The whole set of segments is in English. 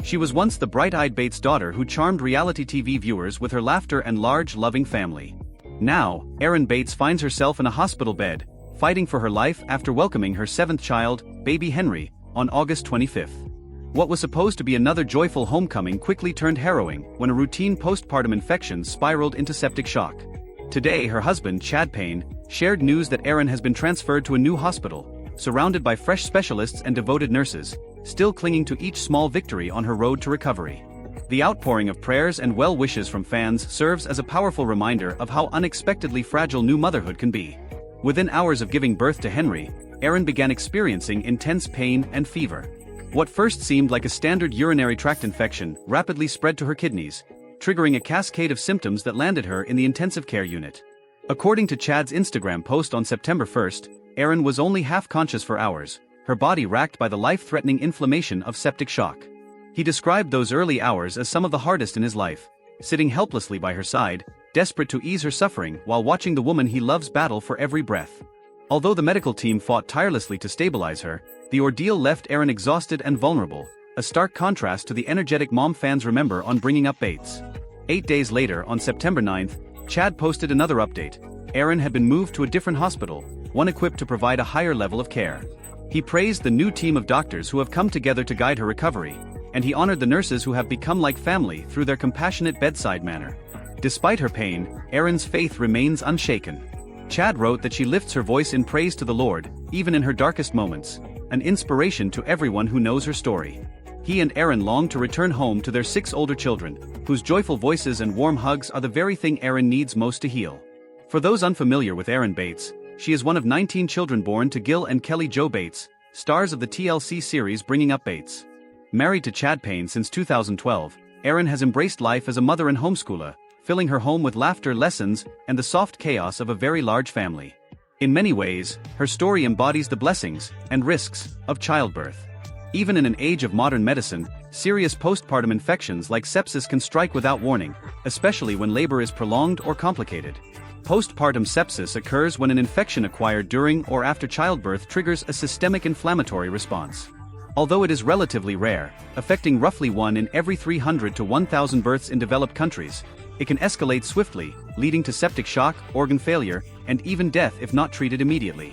She was once the bright-eyed Bates daughter who charmed reality TV viewers with her laughter and large, loving family. Now, Erin Bates finds herself in a hospital bed, fighting for her life after welcoming her seventh child, baby Henry, on August 25th. What was supposed to be another joyful homecoming quickly turned harrowing when a routine postpartum infection spiraled into septic shock. Today, her husband, Payne, shared news that Erin has been transferred to a new hospital, surrounded by fresh specialists and devoted nurses, still clinging to each small victory on her road to recovery. The outpouring of prayers and well wishes from fans serves as a powerful reminder of how unexpectedly fragile new motherhood can be. Within hours of giving birth to Henry, Erin began experiencing intense pain and fever. What first seemed like a standard urinary tract infection rapidly spread to her kidneys, triggering a cascade of symptoms that landed her in the intensive care unit. According to Chad's Instagram post on September 1st, Erin was only half conscious for hours, her body racked by the life-threatening inflammation of septic shock. He described those early hours as some of the hardest in his life, sitting helplessly by her side, desperate to ease her suffering while watching the woman he loves battle for every breath. Although the medical team fought tirelessly to stabilize her, the ordeal left Erin exhausted and vulnerable, a stark contrast to the energetic mom fans remember on Bringing Up Bates. 8 days later, on September 9th, Chad posted another update. Erin had been moved to a different hospital, one equipped to provide a higher level of care. He praised the new team of doctors who have come together to guide her recovery, and he honored the nurses who have become like family through their compassionate bedside manner. Despite her pain, Erin's faith remains unshaken. Chad wrote that she lifts her voice in praise to the Lord, even in her darkest moments, an inspiration to everyone who knows her story. He and Erin long to return home to their 6 older children, whose joyful voices and warm hugs are the very thing Erin needs most to heal. For those unfamiliar with Erin Bates, she is one of 19 children born to Gil and Kelly Jo Bates, stars of the TLC series Bringing Up Bates. Married to Chad Payne since 2012, Erin has embraced life as a mother and homeschooler, filling her home with laughter, lessons, and the soft chaos of a very large family. In many ways, her story embodies the blessings and risks of childbirth. Even in an age of modern medicine, serious postpartum infections like sepsis can strike without warning, especially when labor is prolonged or complicated. Postpartum sepsis occurs when an infection acquired during or after childbirth triggers a systemic inflammatory response. Although it is relatively rare, affecting roughly 1 in every 300 to 1,000 births in developed countries, it can escalate swiftly, leading to septic shock, organ failure, and even death if not treated immediately.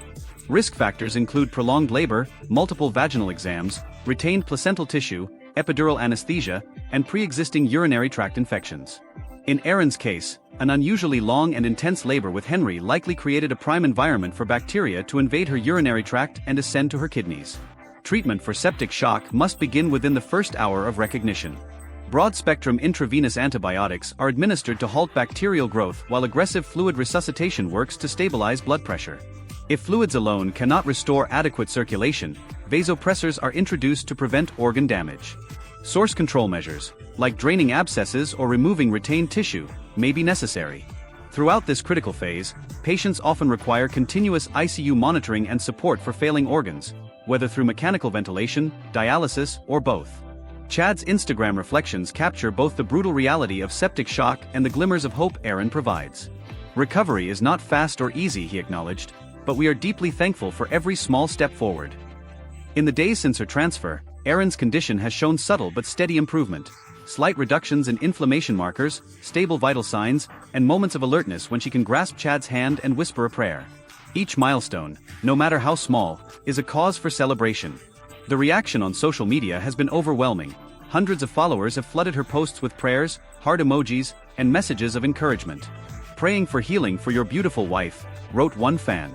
Risk factors include prolonged labor, multiple vaginal exams, retained placental tissue, epidural anesthesia, and pre-existing urinary tract infections. In Erin's case, an unusually long and intense labor with Henry likely created a prime environment for bacteria to invade her urinary tract and ascend to her kidneys. Treatment for septic shock must begin within the first hour of recognition. Broad-spectrum intravenous antibiotics are administered to halt bacterial growth while aggressive fluid resuscitation works to stabilize blood pressure. If fluids alone cannot restore adequate circulation, vasopressors are introduced to prevent organ damage. Source control measures, like draining abscesses or removing retained tissue, may be necessary. Throughout this critical phase, patients often require continuous ICU monitoring and support for failing organs, whether through mechanical ventilation, dialysis, or both. Chad's Instagram reflections capture both the brutal reality of septic shock and the glimmers of hope Erin provides. Recovery is not fast or easy, he acknowledged, but we are deeply thankful for every small step forward. In the days since her transfer, Erin's condition has shown subtle but steady improvement. Slight reductions in inflammation markers, stable vital signs, and moments of alertness when she can grasp Chad's hand and whisper a prayer. Each milestone, no matter how small, is a cause for celebration. The reaction on social media has been overwhelming. Hundreds of followers have flooded her posts with prayers, heart emojis, and messages of encouragement. "Praying for healing for your beautiful wife," wrote one fan.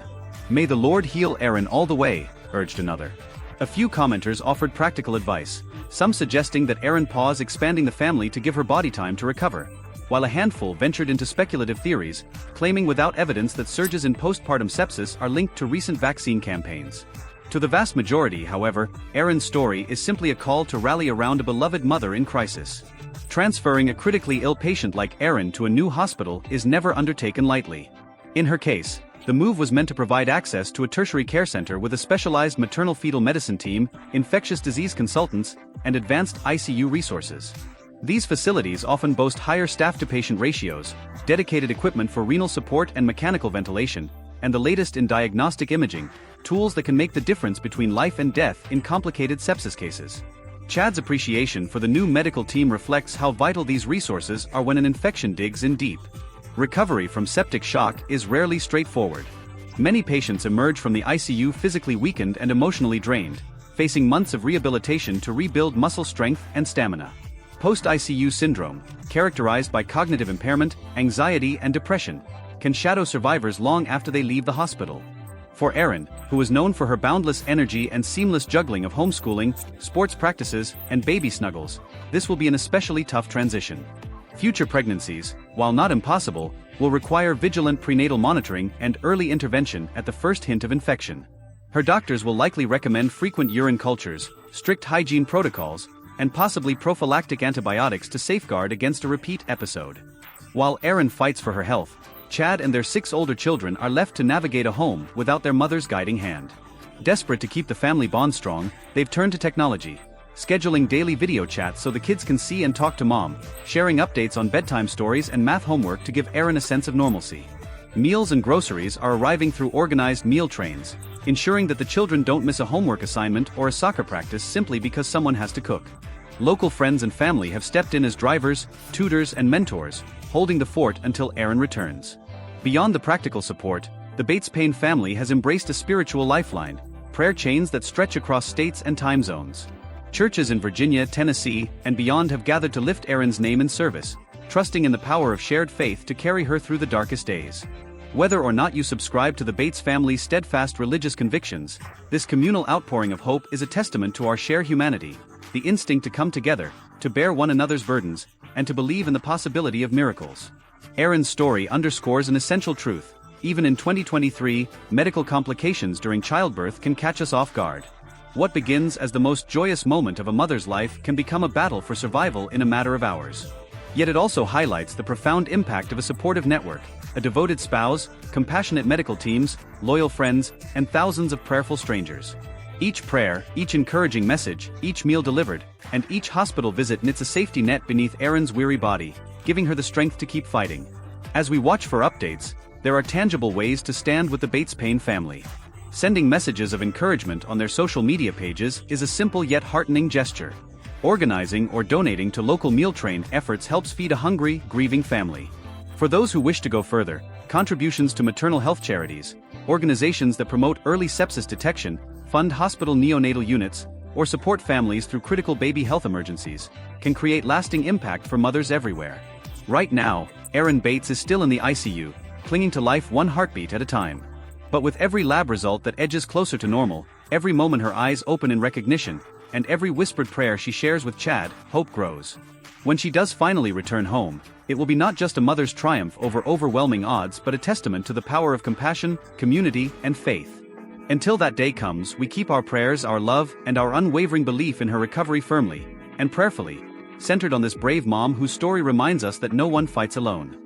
"May the Lord heal Erin all the way," urged another. A few commenters offered practical advice, some suggesting that Erin pause expanding the family to give her body time to recover, while a handful ventured into speculative theories, claiming without evidence that surges in postpartum sepsis are linked to recent vaccine campaigns. To the vast majority, however, Erin's story is simply a call to rally around a beloved mother in crisis. Transferring a critically ill patient like Erin to a new hospital is never undertaken lightly. In her case, the move was meant to provide access to a tertiary care center with a specialized maternal-fetal medicine team, infectious disease consultants, and advanced ICU resources. These facilities often boast higher staff-to-patient ratios, dedicated equipment for renal support and mechanical ventilation, and the latest in diagnostic imaging, tools that can make the difference between life and death in complicated sepsis cases. Chad's appreciation for the new medical team reflects how vital these resources are when an infection digs in deep. Recovery from septic shock is rarely straightforward. Many patients emerge from the ICU physically weakened and emotionally drained, facing months of rehabilitation to rebuild muscle strength and stamina. Post-ICU syndrome, characterized by cognitive impairment, anxiety, and depression, can shadow survivors long after they leave the hospital. For Erin, who is known for her boundless energy and seamless juggling of homeschooling, sports practices, and baby snuggles, this will be an especially tough transition. Future pregnancies, while not impossible, will require vigilant prenatal monitoring and early intervention at the first hint of infection. Her doctors will likely recommend frequent urine cultures, strict hygiene protocols, and possibly prophylactic antibiotics to safeguard against a repeat episode. While Erin fights for her health, Chad and their 6 older children are left to navigate a home without their mother's guiding hand. Desperate to keep the family bond strong, they've turned to technology, scheduling daily video chats so the kids can see and talk to mom, sharing updates on bedtime stories and math homework to give Erin a sense of normalcy. Meals and groceries are arriving through organized meal trains, ensuring that the children don't miss a homework assignment or a soccer practice simply because someone has to cook. Local friends and family have stepped in as drivers, tutors, and mentors, holding the fort until Erin returns. Beyond the practical support, the Payne family has embraced a spiritual lifeline, prayer chains that stretch across states and time zones. Churches in Virginia, Tennessee, and beyond have gathered to lift Erin's name in service, trusting in the power of shared faith to carry her through the darkest days. Whether or not you subscribe to the Bates family's steadfast religious convictions, this communal outpouring of hope is a testament to our shared humanity, the instinct to come together, to bear one another's burdens, and to believe in the possibility of miracles. Erin's story underscores an essential truth: even in 2023, medical complications during childbirth can catch us off guard. What begins as the most joyous moment of a mother's life can become a battle for survival in a matter of hours. Yet it also highlights the profound impact of a supportive network, a devoted spouse, compassionate medical teams, loyal friends, and thousands of prayerful strangers. Each prayer, each encouraging message, each meal delivered, and each hospital visit knits a safety net beneath Erin's weary body, giving her the strength to keep fighting. As we watch for updates, there are tangible ways to stand with the Payne family. Sending messages of encouragement on their social media pages is a simple yet heartening gesture. Organizing or donating to local meal train efforts helps feed a hungry, grieving family. For those who wish to go further, contributions to maternal health charities, organizations that promote early sepsis detection, fund hospital neonatal units, or support families through critical baby health emergencies, can create lasting impact for mothers everywhere. Right now, Erin Bates is still in the ICU, clinging to life one heartbeat at a time. But with every lab result that edges closer to normal, every moment her eyes open in recognition, and every whispered prayer she shares with Chad, hope grows. When she does finally return home, it will be not just a mother's triumph over overwhelming odds but a testament to the power of compassion, community, and faith. Until that day comes, we keep our prayers, our love, and our unwavering belief in her recovery firmly and prayerfully centered on this brave mom whose story reminds us that no one fights alone.